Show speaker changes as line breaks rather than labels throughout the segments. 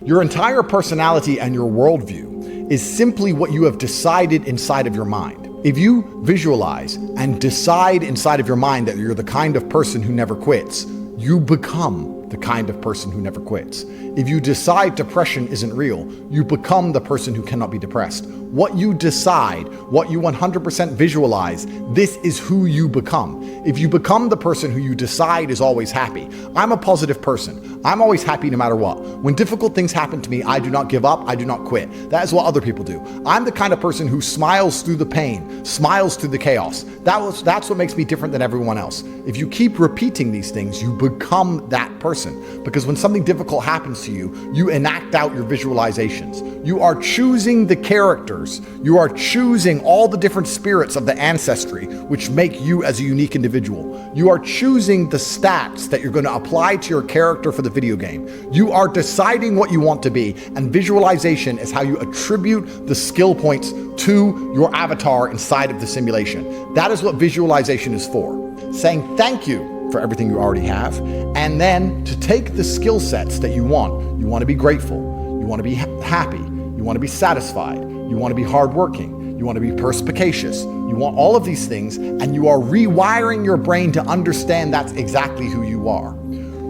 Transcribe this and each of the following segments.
Your entire personality and your worldview is simply what you have decided inside of your mind. If you visualize and decide inside of your mind that you're the kind of person who never quits, you become the kind of person who never quits. If you decide depression isn't real, you become the person who cannot be depressed. What you decide, what you 100% visualize, this is who you become. If you become the person who you decide is always happy, I'm a positive person. I'm always happy no matter what. When difficult things happen to me, I do not give up, I do not quit. That is what other people do. I'm the kind of person who smiles through the pain, smiles through the chaos. That's what makes me different than everyone else. If you keep repeating these things, you become that person. Because when something difficult happens to you, you enact out your visualizations. You are choosing the characters. You are choosing all the different spirits of the ancestry, which make you as a unique individual. You are choosing the stats that you're going to apply to your character for the video game. You are deciding what you want to be, and visualization is how you attribute the skill points to your avatar inside of the simulation. That is what visualization is for. Saying thank you for everything you already have, and then to take the skill sets that you want. You want to be grateful, you want to be happy, you want to be satisfied, you want to be hardworking, you want to be perspicacious, you want all of these things, and you are rewiring your brain to understand that's exactly who you are.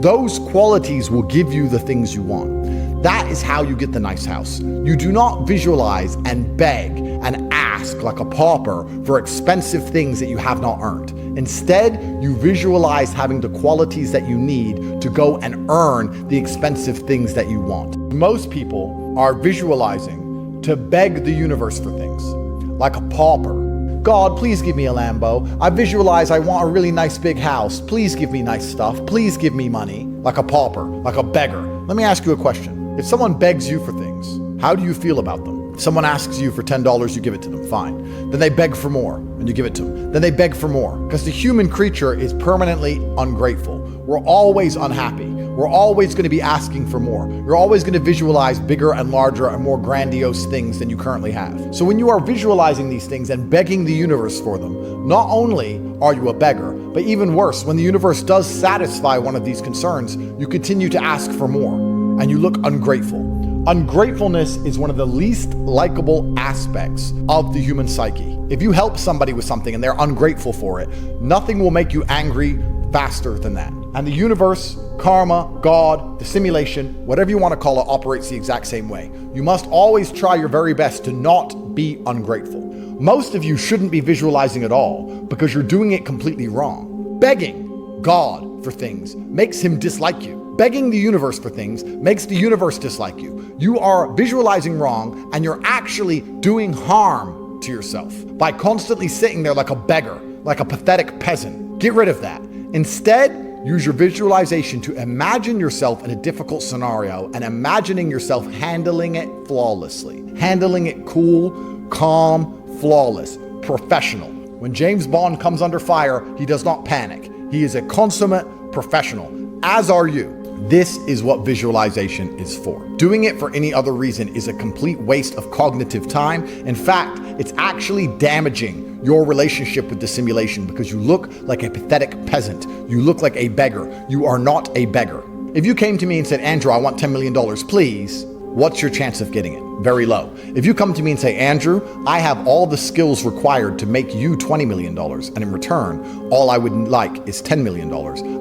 Those qualities will give you the things you want. That is how you get the nice house. You do not visualize and beg and ask like a pauper for expensive things that you have not earned. Instead, you visualize having the qualities that you need to go and earn the expensive things that you want. Most people are visualizing to beg the universe for things, like a pauper. God, please give me a Lambo. I visualize I want a really nice big house. Please give me nice stuff. Please give me money. Like a pauper, like a beggar. Let me ask you a question. If someone begs you for things, how do you feel about them? If someone asks you for $10, you give it to them, fine. Then they beg for more, and you give it to them. Then they beg for more, because the human creature is permanently ungrateful. We're always unhappy. We're always going to be asking for more. You're always going to visualize bigger and larger and more grandiose things than you currently have. So when you are visualizing these things and begging the universe for them, not only are you a beggar, but even worse, when the universe does satisfy one of these concerns, you continue to ask for more, and you look ungrateful. Ungratefulness is one of the least likable aspects of the human psyche. If you help somebody with something and they're ungrateful for it, nothing will make you angry faster than that. And the universe, karma, God, the simulation, whatever you want to call it, operates the exact same way. You must always try your very best to not be ungrateful. Most of you shouldn't be visualizing at all because you're doing it completely wrong. Begging God for things makes him dislike you. Begging the universe for things makes the universe dislike you. You are visualizing wrong, and you're actually doing harm to yourself by constantly sitting there like a beggar, like a pathetic peasant. Get rid of that. Instead, use your visualization to imagine yourself in a difficult scenario and imagining yourself handling it flawlessly. Handling it cool, calm, flawless, professional. When James Bond comes under fire, he does not panic. He is a consummate professional, as are you. This is what visualization is for. Doing it for any other reason is a complete waste of cognitive time. In fact, it's actually damaging your relationship with the simulation because you look like a pathetic peasant. You look like a beggar. You are not a beggar. If you came to me and said, Andrew, I want $10 million, please, what's your chance of getting it? Very low. If you come to me and say, Andrew, I have all the skills required to make you $20 million, and in return, all I would like is $10 million.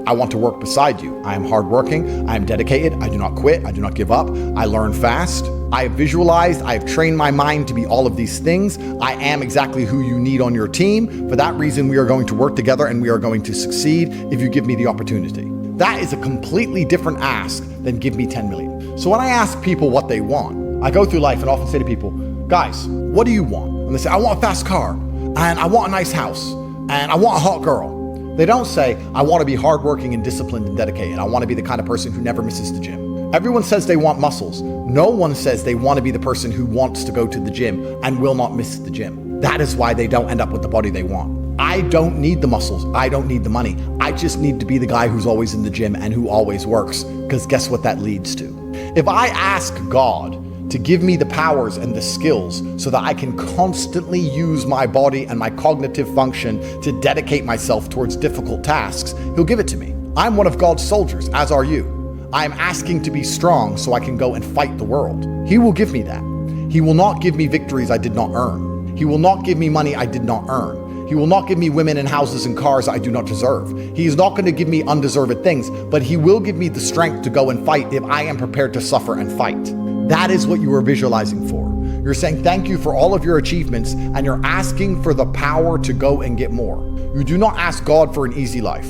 I want to work beside you. I am hardworking. I am dedicated. I do not quit. I do not give up. I learn fast. I have visualized. I have trained my mind to be all of these things. I am exactly who you need on your team. For that reason, we are going to work together and we are going to succeed if you give me the opportunity. That is a completely different ask than give me 10 million. So when I ask people what they want, I go through life and often say to people, guys, what do you want? And they say, I want a fast car, and I want a nice house, and I want a hot girl. They don't say, I want to be hardworking and disciplined and dedicated. I want to be the kind of person who never misses the gym. Everyone says they want muscles. No one says they want to be the person who wants to go to the gym and will not miss the gym. That is why they don't end up with the body they want. I don't need the muscles. I don't need the money. I just need to be the guy who's always in the gym and who always works, because guess what that leads to? If I ask God to give me the powers and the skills so that I can constantly use my body and my cognitive function to dedicate myself towards difficult tasks, he'll give it to me. I'm one of God's soldiers, as are you. I'm asking to be strong so I can go and fight the world. He will give me that. He will not give me victories I did not earn. He will not give me money I did not earn. He will not give me women and houses and cars I do not deserve. He is not going to give me undeserved things, but he will give me the strength to go and fight if I am prepared to suffer and fight. That is what you are visualizing for. You're saying thank you for all of your achievements, and you're asking for the power to go and get more. You do not ask God for an easy life.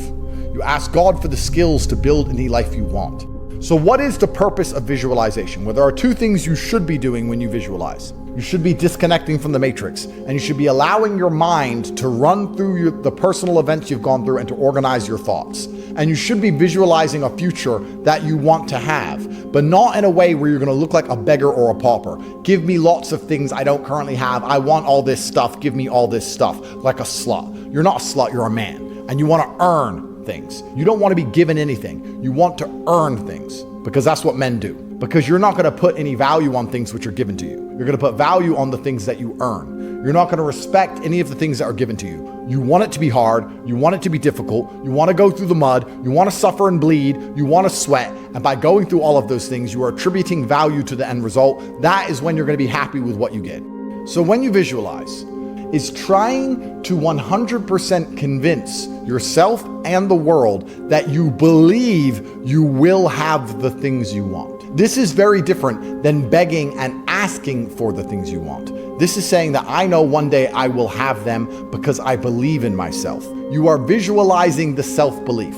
You ask God for the skills to build any life you want. So what is the purpose of visualization? Well, there are two things you should be doing when you visualize. You should be disconnecting from the matrix, and you should be allowing your mind to run through the personal events you've gone through and to organize your thoughts. And you should be visualizing a future that you want to have, but not in a way where you're going to look like a beggar or a pauper. Give me lots of things I don't currently have. I want all this stuff. Give me all this stuff. Like a slut. You're not a slut, you're a man, and you want to earn things. You don't want to be given anything. You want to earn things, because that's what men do. Because you're not going to put any value on things which are given to you. You're going to put value on the things that you earn. You're not going to respect any of the things that are given to you. You want it to be hard. You want it to be difficult. You want to go through the mud. You want to suffer and bleed. You want to sweat. And by going through all of those things, you are attributing value to the end result. That is when you're going to be happy with what you get. So when you visualize, is trying to 100% convince yourself and the world that you believe you will have the things you want. This is very different than begging and asking for the things you want. This is saying that I know one day I will have them because I believe in myself. You are visualizing the self-belief.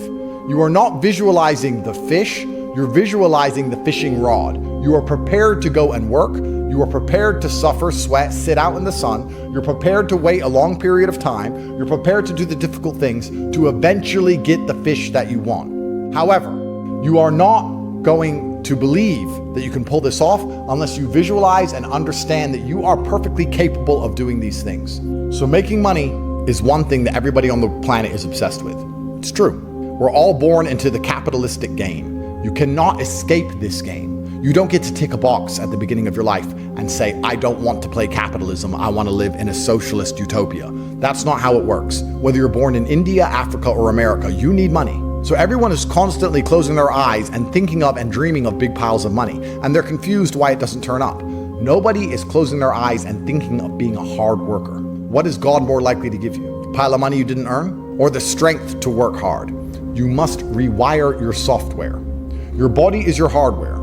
You are not visualizing the fish, you're visualizing the fishing rod. You are prepared to go and work. You are prepared to suffer, sweat, sit out in the sun. You're prepared to wait a long period of time. You're prepared to do the difficult things to eventually get the fish that you want. However, you are not going to believe that you can pull this off unless you visualize and understand that you are perfectly capable of doing these things. So making money is one thing that everybody on the planet is obsessed with. It's true. We're all born into the capitalistic game. You cannot escape this game. You don't get to tick a box at the beginning of your life and say, I don't want to play capitalism. I want to live in a socialist utopia. That's not how it works. Whether you're born in India, Africa, or America, you need money. So everyone is constantly closing their eyes and thinking of and dreaming of big piles of money, and they're confused why it doesn't turn up. Nobody is closing their eyes and thinking of being a hard worker. What is God more likely to give you? A pile of money you didn't earn? Or the strength to work hard? You must rewire your software. Your body is your hardware.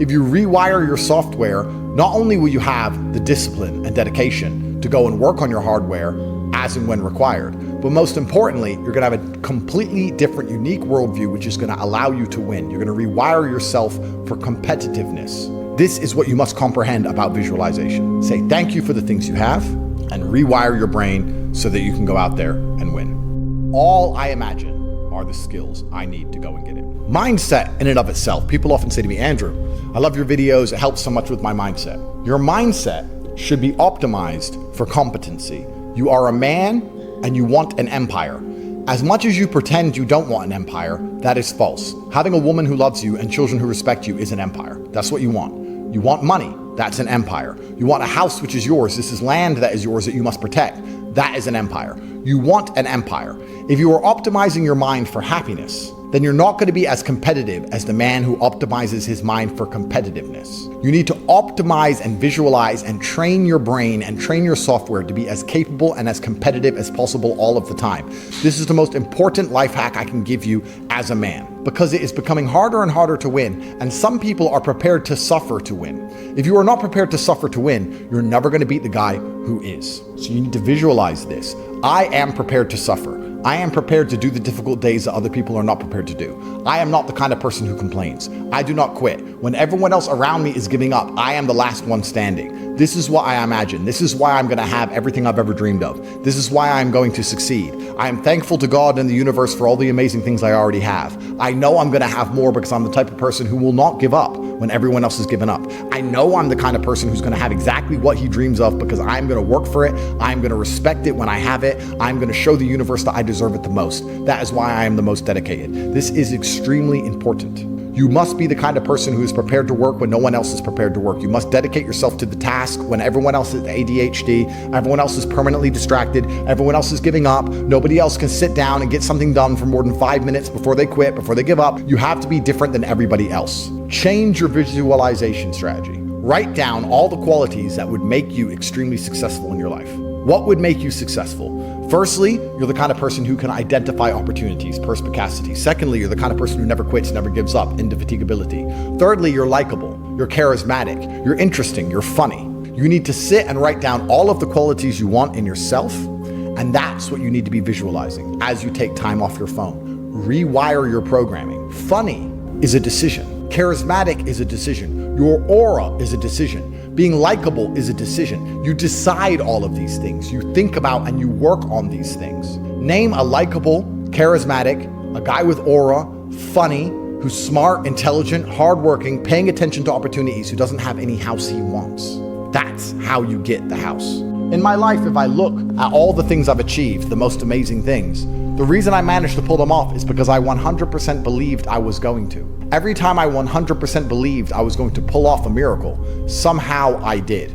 If you rewire your software, not only will you have the discipline and dedication to go and work on your hardware as and when required, but most importantly, you're going to have a completely different, unique worldview, which is going to allow you to win. You're going to rewire yourself for competitiveness. This is what you must comprehend about visualization. Say thank you for the things you have and rewire your brain so that you can go out there and win. All I imagine are the skills I need to go and get it. Mindset in and of itself. People often say to me, Andrew, I love your videos. It helps so much with my mindset. Your mindset should be optimized for competency. You are a man and you want an empire. As much as you pretend you don't want an empire, that is false. Having a woman who loves you and children who respect you is an empire. That's what you want. You want money. That's an empire. You want a house which is yours. This is land that is yours that you must protect. That is an empire. You want an empire. If you are optimizing your mind for happiness, then you're not going to be as competitive as the man who optimizes his mind for competitiveness. You need to optimize and visualize and train your brain and train your software to be as capable and as competitive as possible all of the time. This is the most important life hack I can give you as a man, because it is becoming harder and harder to win, and some people are prepared to suffer to win. If you are not prepared to suffer to win, you're never going to beat the guy who is. So you need to visualize this. I am prepared to suffer. I am prepared to do the difficult days that other people are not prepared to do. I am not the kind of person who complains. I do not quit. When everyone else around me is giving up, I am the last one standing. This is what I imagine. This is why I'm going to have everything I've ever dreamed of. This is why I'm going to succeed. I am thankful to God and the universe for all the amazing things I already have. I know I'm going to have more because I'm the type of person who will not give up when everyone else has given up. I know I'm the kind of person who's going to have exactly what he dreams of because I'm going to work for it. I'm going to respect it when I have it. I'm going to show the universe that I deserve it the most. That is why I am the most dedicated. This is extremely important. You must be the kind of person who is prepared to work when no one else is prepared to work. You must dedicate yourself to the task when everyone else is ADHD, everyone else is permanently distracted, everyone else is giving up, nobody else can sit down and get something done for more than 5 minutes before they quit, before they give up. You have to be different than everybody else. Change your visualization strategy. Write down all the qualities that would make you extremely successful in your life. What would make you successful? Firstly, you're the kind of person who can identify opportunities, perspicacity. Secondly, you're the kind of person who never quits, never gives up, indefatigability. Thirdly, you're likable, you're charismatic, you're interesting, you're funny. You need to sit and write down all of the qualities you want in yourself, and that's what you need to be visualizing as you take time off your phone. Rewire your programming. Funny is a decision. Charismatic is a decision. Your aura is a decision. Being likable is a decision. You decide all of these things. You think about and you work on these things. Name a likable, charismatic, a guy with aura, funny, who's smart, intelligent, hardworking, paying attention to opportunities, who doesn't have any house he wants. That's how you get the house. In my life, if I look at all the things I've achieved, the most amazing things, the reason I managed to pull them off is because I 100% believed I was going to. Every time I 100% believed I was going to pull off a miracle, somehow I did.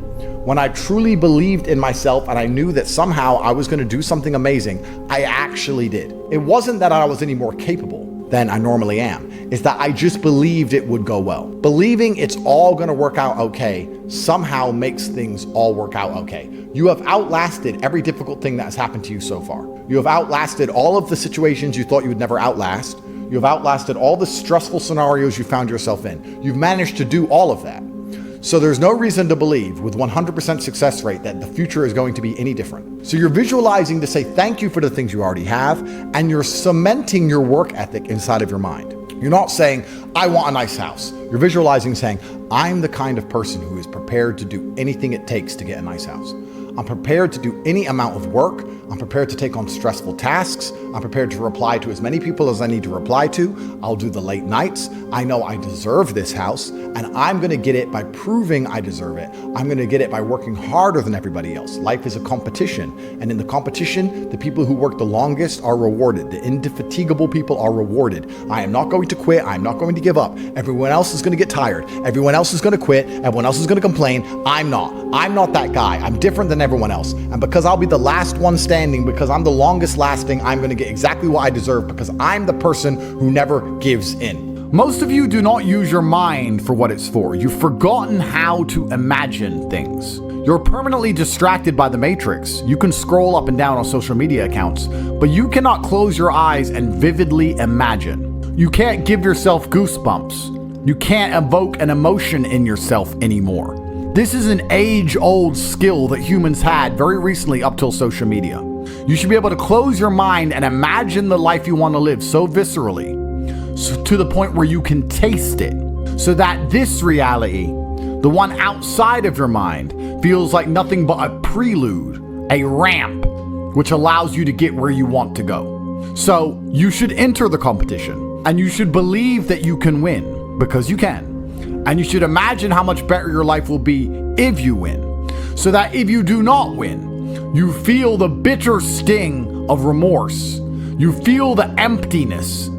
When I truly believed in myself and I knew that somehow I was going to do something amazing, I actually did. It wasn't that I was any more capable than I normally am. It's that I just believed it would go well. Believing it's all going to work out okay somehow makes things all work out okay. You have outlasted every difficult thing that has happened to you so far. You have outlasted all of the situations you thought you would never outlast. You have outlasted all the stressful scenarios you found yourself in. You've managed to do all of that. So there's no reason to believe with 100% success rate that the future is going to be any different. So you're visualizing to say thank you for the things you already have, and you're cementing your work ethic inside of your mind. You're not saying, I want a nice house. You're visualizing saying, I'm the kind of person who is prepared to do anything it takes to get a nice house. I'm prepared to do any amount of work. I'm prepared to take on stressful tasks. I'm prepared to reply to as many people as I need to reply to. I'll do the late nights. I know I deserve this house, and I'm going to get it by proving I deserve it. I'm going to get it by working harder than everybody else. Life is a competition, and in the competition, the people who work the longest are rewarded. The indefatigable people are rewarded. I am not going to quit. I'm not going to give up. Everyone else is going to get tired. Everyone else is going to quit. Everyone else is going to complain. I'm not. I'm not that guy. I'm different than everyone else. And because I'll be the last one standing, because I'm the longest lasting, I'm going to get exactly what I deserve because I'm the person who never gives in. Most of you do not use your mind for what it's for. You've forgotten how to imagine things. You're permanently distracted by the matrix. You can scroll up and down on social media accounts, but you cannot close your eyes and vividly imagine. You can't give yourself goosebumps. You can't evoke an emotion in yourself anymore. This is an age-old skill that humans had very recently up till social media. You should be able to close your mind and imagine the life you want to live so viscerally, so to the point where you can taste it, so that this reality, the one outside of your mind, feels like nothing but a prelude, a ramp, which allows you to get where you want to go. So you should enter the competition, and you should believe that you can win, because you can. And you should imagine how much better your life will be if you win, so that if you do not win, you feel the bitter sting of remorse. You feel the emptiness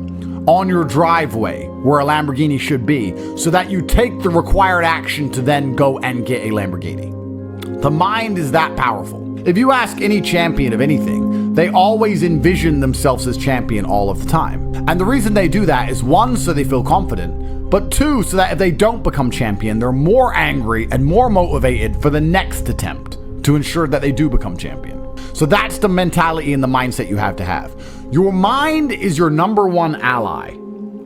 on your driveway where a Lamborghini should be, so that you take the required action to then go and get a Lamborghini. The mind is that powerful. If you ask any champion of anything, they always envision themselves as champion all of the time. And the reason they do that is, one, so they feel confident, but two, so that if they don't become champion, they're more angry and more motivated for the next attempt to ensure that they do become champion. So that's the mentality and the mindset you have to have. Your mind is your number one ally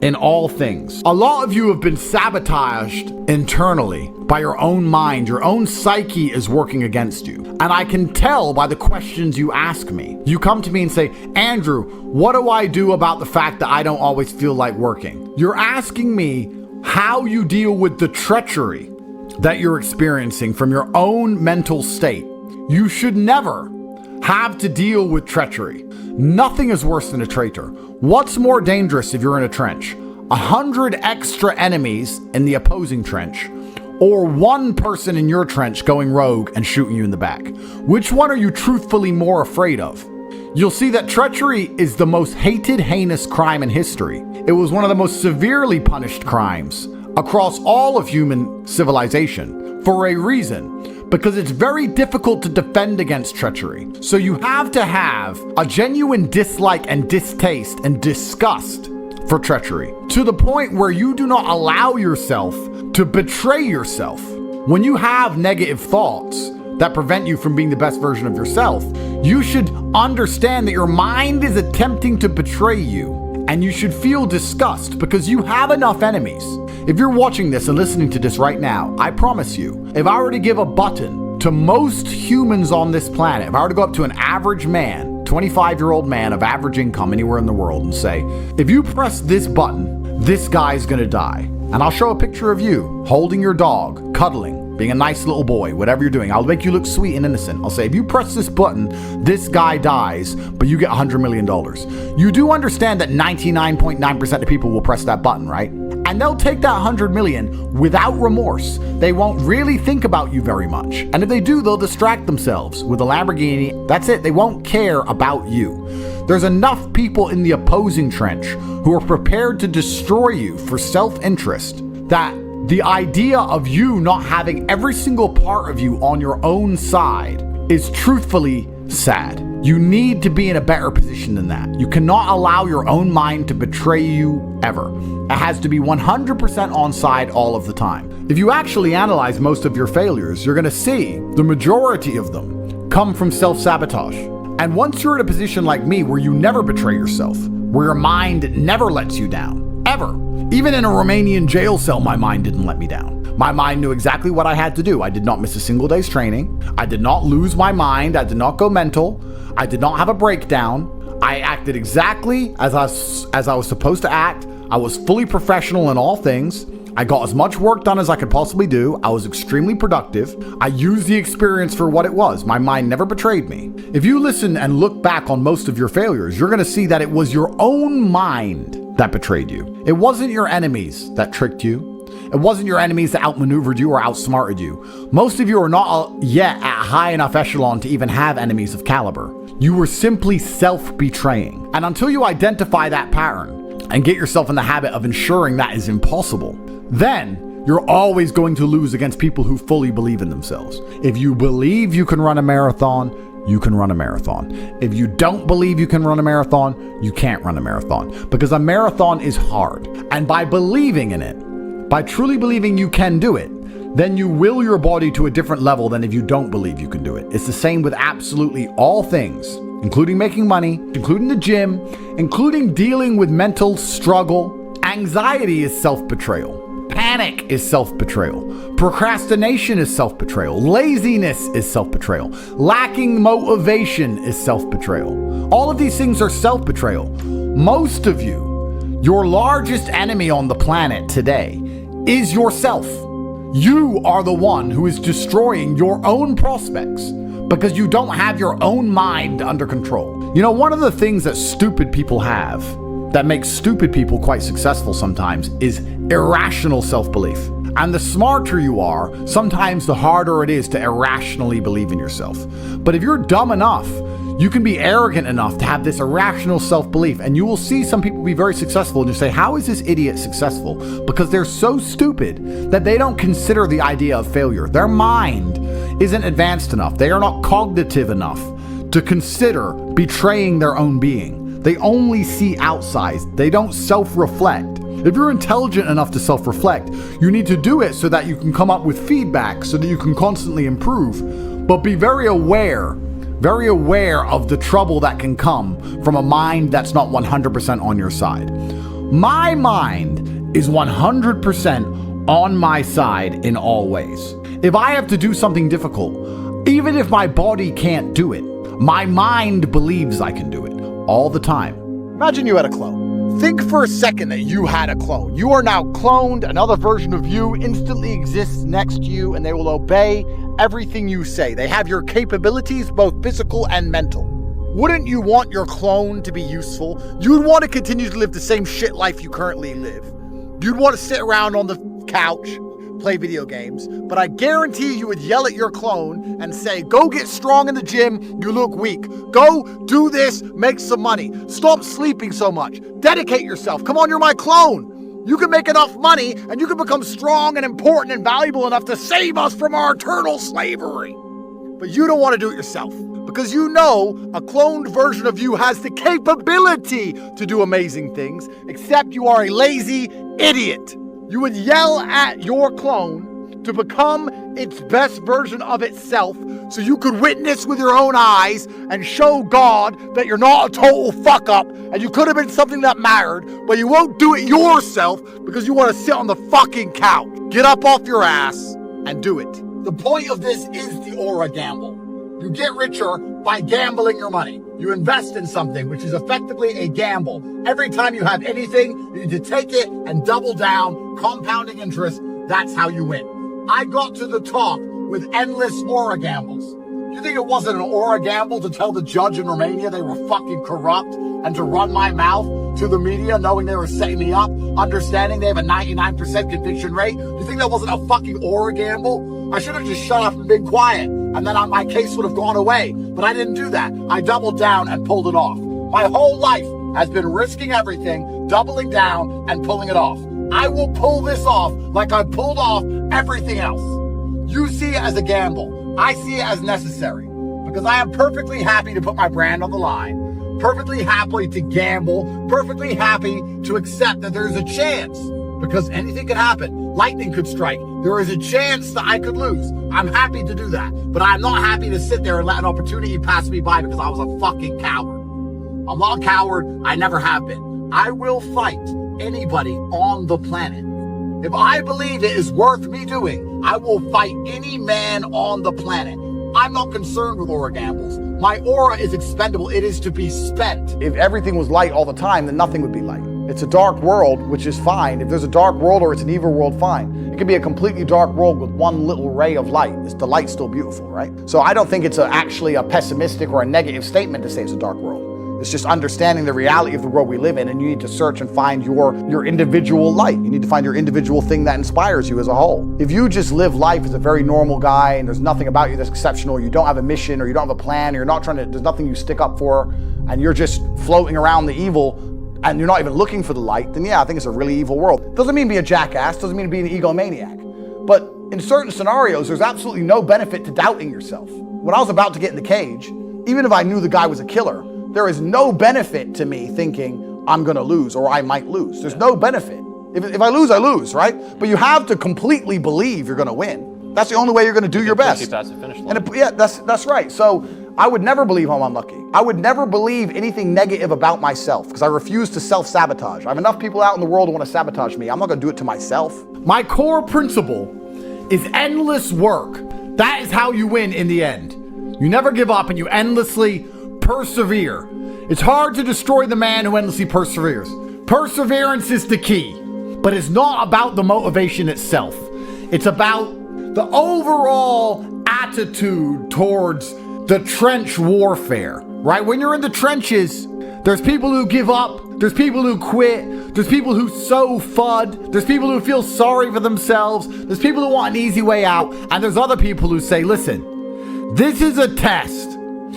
in all things. A lot of you have been sabotaged internally by your own mind. Your own psyche is working against you. And I can tell by the questions you ask me. You come to me and say, Andrew, what do I do about the fact that I don't always feel like working? You're asking me how you deal with the treachery that you're experiencing from your own mental state. You should never have to deal with treachery. Nothing is worse than a traitor. What's more dangerous if you're in a trench? 100 extra enemies in the opposing trench, or one person in your trench going rogue and shooting you in the back? Which one are you truthfully more afraid of? you'll see that treachery is the most hated, heinous crime in history. It was one of the most severely punished crimes across all of human civilization for a reason, because it's very difficult to defend against treachery. So you have to have a genuine dislike and distaste and disgust for treachery, to the point where you do not allow yourself to betray yourself. When you have negative thoughts that prevent you from being the best version of yourself, you should understand that your mind is attempting to betray you, and you should feel disgust because you have enough enemies. If you're watching this and listening to this right now, I promise you, if I were to give a button to most humans on this planet, if I were to go up to an average man, 25-year-old man of average income anywhere in the world, and say, if you press this button, this guy's gonna die. And I'll show a picture of you holding your dog, cuddling, being a nice little boy, whatever you're doing. I'll make you look sweet and innocent. I'll say, if you press this button, this guy dies, but you get $100 million. You do understand that 99.9% of people will press that button, right? And they'll take that 100 million without remorse. They won't really think about you very much. And if they do, they'll distract themselves with a Lamborghini. That's it. They won't care about you. There's enough people in the opposing trench who are prepared to destroy you for self-interest that the idea of you not having every single part of you on your own side is truthfully sad. You need to be in a better position than that. You cannot allow your own mind to betray you ever. It has to be 100% on side all of the time. If you actually analyze most of your failures, you're going to see the majority of them come from self-sabotage. And once you're in a position like me where you never betray yourself, where your mind never lets you down, ever. Even in a Romanian jail cell, my mind didn't let me down. My mind knew exactly what I had to do. I did not miss a single day's training. I did not lose my mind. I did not go mental. I did not have a breakdown. I acted exactly as I was supposed to act. I was fully professional in all things. I got as much work done as I could possibly do. I was extremely productive. I used the experience for what it was. My mind never betrayed me. If you listen and look back on most of your failures, you're going to see that it was your own mind that betrayed you. It wasn't your enemies that tricked you. It wasn't your enemies that outmaneuvered you or outsmarted you. Most of you are not yet at high enough echelon to even have enemies of caliber. You were simply self-betraying. And until you identify that pattern and get yourself in the habit of ensuring that is impossible, then you're always going to lose against people who fully believe in themselves. If you believe you can run a marathon, you can run a marathon. If you don't believe you can run a marathon, you can't run a marathon, because a marathon is hard. And by believing in it, by truly believing you can do it, then you will your body to a different level than if you don't believe you can do it. It's the same with absolutely all things, including making money, including the gym, including dealing with mental struggle. Anxiety is self-betrayal. Panic is self-betrayal. Procrastination is self-betrayal. Laziness is self-betrayal. Lacking motivation is self-betrayal. All of these things are self-betrayal. Most of you, your largest enemy on the planet today is yourself. You are the one who is destroying your own prospects because you don't have your own mind under control. You know, one of the things that stupid people have that makes stupid people quite successful sometimes is irrational self-belief. And the smarter you are, sometimes the harder it is to irrationally believe in yourself. But if you're dumb enough, you can be arrogant enough to have this irrational self-belief, and you will see some people be very successful, and you say, how is this idiot successful? Because they're so stupid that they don't consider the idea of failure. Their mind isn't advanced enough. They are not cognitive enough to consider betraying their own being. They only see outsized. They don't self-reflect. If you're intelligent enough to self-reflect, you need to do it so that you can come up with feedback so that you can constantly improve. But be very aware of the trouble that can come from a mind that's not 100% on your side. My mind is 100% on my side in all ways. If I have to do something difficult, even if my body can't do it, my mind believes I can do it. All the time. Imagine you had a clone. Think for a second that you had a clone. You are now cloned. Another version of you instantly exists next to you, and they will obey everything you say. They have your capabilities, both physical and mental. Wouldn't you want your clone to be useful? You'd want to continue to live the same shit life you currently live. You'd want to sit around on the couch, play video games, but I guarantee you would yell at your clone and say, go get strong in the gym, you look weak. Go do this, make some money. Stop sleeping so much. Dedicate yourself. Come on, you're my clone. You can make enough money and you can become strong and important and valuable enough to save us from our eternal slavery. But you don't want to do it yourself because you know a cloned version of you has the capability to do amazing things, except you are a lazy idiot. You would yell at your clone to become its best version of itself so you could witness with your own eyes and show God that you're not a total fuck up and you could have been something that mattered, but you won't do it yourself because you want to sit on the fucking couch. Get up off your ass and do it. The point of this is the aura gamble. You get richer by gambling your money. You invest in something, which is effectively a gamble. Every time you have anything, you need to take it and double down, compounding interest. That's how you win. I got to the top with endless aura gambles. You think it wasn't an aura gamble to tell the judge in Romania they were fucking corrupt and to run my mouth to the media knowing they were setting me up, understanding they have a 99% conviction rate? You think that wasn't a fucking aura gamble? I should have just shut up and been quiet, and then my case would have gone away. But I didn't do that. I doubled down and pulled it off. My whole life has been risking everything, doubling down, and pulling it off. I will pull this off like I pulled off everything else. You see it as a gamble. I see it as necessary because I am perfectly happy to put my brand on the line, perfectly happy to gamble, perfectly happy to accept that there's a chance because anything could happen. Lightning could strike. There is a chance that I could lose. I'm happy to do that, but I'm not happy to sit there and let an opportunity pass me by because I was a fucking coward. I'm not a coward. I never have been. I will fight anybody on the planet. If I believe it is worth me doing, I will fight any man on the planet. I'm not concerned with aura gambles. My aura is expendable. It is to be spent. If everything was light all the time, then nothing would be light. It's a dark world, which is fine. If there's a dark world or it's an evil world, fine. It could be a completely dark world with one little ray of light. The light's still beautiful, right? So I don't think it's actually a pessimistic or a negative statement to say it's a dark world. It's just understanding the reality of the world we live in, and you need to search and find your individual light. You need to find your individual thing that inspires you as a whole. If you just live life as a very normal guy and there's nothing about you that's exceptional, you don't have a mission or you don't have a plan, or you're not there's nothing you stick up for, and you're just floating around the evil, and you're not even looking for the light, then yeah, I think it's a really evil world. Doesn't mean be a jackass, doesn't mean be an egomaniac. But in certain scenarios, there's absolutely no benefit to doubting yourself. When I was about to get in the cage, even if I knew the guy was a killer, there is no benefit to me thinking I'm gonna lose or I might lose. There's no benefit. If I lose, I lose, right? But you have to completely believe you're gonna win. That's the only way you're gonna do your best.
Past the finish line.
And yeah, that's right. So I would never believe I'm unlucky. I would never believe anything negative about myself because I refuse to self-sabotage. I have enough people out in the world who want to sabotage me. I'm not gonna do it to myself. My core principle is endless work. That is how you win in the end. You never give up and you endlessly persevere. It's hard to destroy the man who endlessly perseveres. Perseverance is the key, but it's not about the motivation itself. It's about the overall attitude towards the trench warfare, right? When you're in the trenches, there's people who give up, there's people who quit, there's people who sow FUD, there's people who feel sorry for themselves, there's people who want an easy way out, and there's other people who say, listen, this is a test.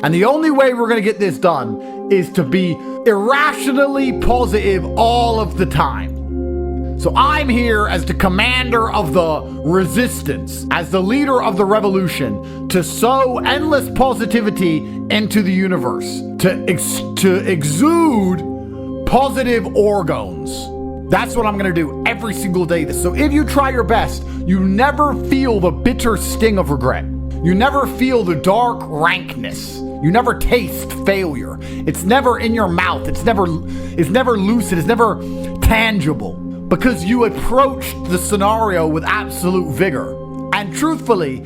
And the only way we're going to get this done is to be irrationally positive all of the time. So I'm here as the commander of the resistance, as the leader of the revolution, to sow endless positivity into the universe, to exude positive orgons. That's what I'm going to do every single day. So if you try your best, you never feel the bitter sting of regret. You never feel the dark rankness. You never taste failure. It's never in your mouth. It's never lucid. It's never tangible because you approached the scenario with absolute vigor. And truthfully,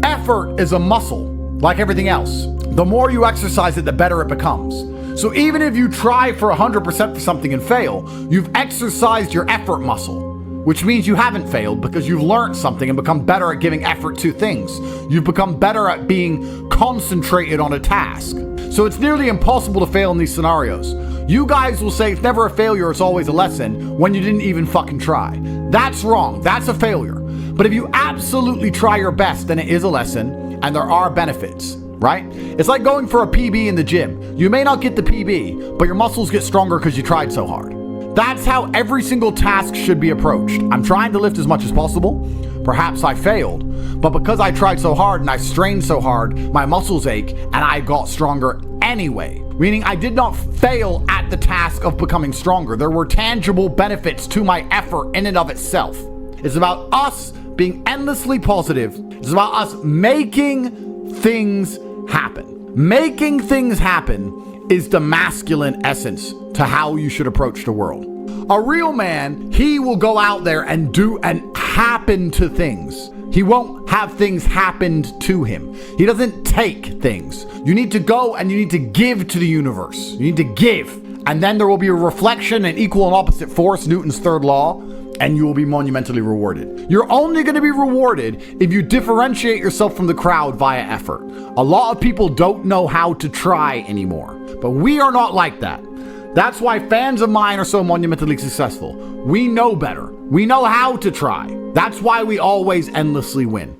effort is a muscle like everything else. The more you exercise it, the better it becomes. So even if you try for 100% for something and fail, you've exercised your effort muscle, which means you haven't failed because you've learned something and become better at giving effort to things. You've become better at being concentrated on a task. So it's nearly impossible to fail in these scenarios. You guys will say it's never a failure, it's always a lesson when you didn't even fucking try. That's wrong. That's a failure. But if you absolutely try your best, then it is a lesson and there are benefits, right? It's like going for a PB in the gym. You may not get the PB, but your muscles get stronger because you tried so hard. That's how every single task should be approached. I'm trying to lift as much as possible. Perhaps I failed, but because I tried so hard and I strained so hard, my muscles ache and I got stronger anyway. Meaning I did not fail at the task of becoming stronger. There were tangible benefits to my effort in and of itself. It's about us being endlessly positive. It's about us making things happen. Making things happen is the masculine essence to how you should approach the world. A real man, he will go out there and do and happen to things. He won't have things happened to him. He doesn't take things. You need to go and you need to give to the universe. You need to give. And then there will be a reflection and equal and opposite force, Newton's third law, and you will be monumentally rewarded. You're only going to be rewarded if you differentiate yourself from the crowd via effort. A lot of people don't know how to try anymore, but we are not like that. That's why fans of mine are so monumentally successful. We know better. We know how to try. That's why we always endlessly win.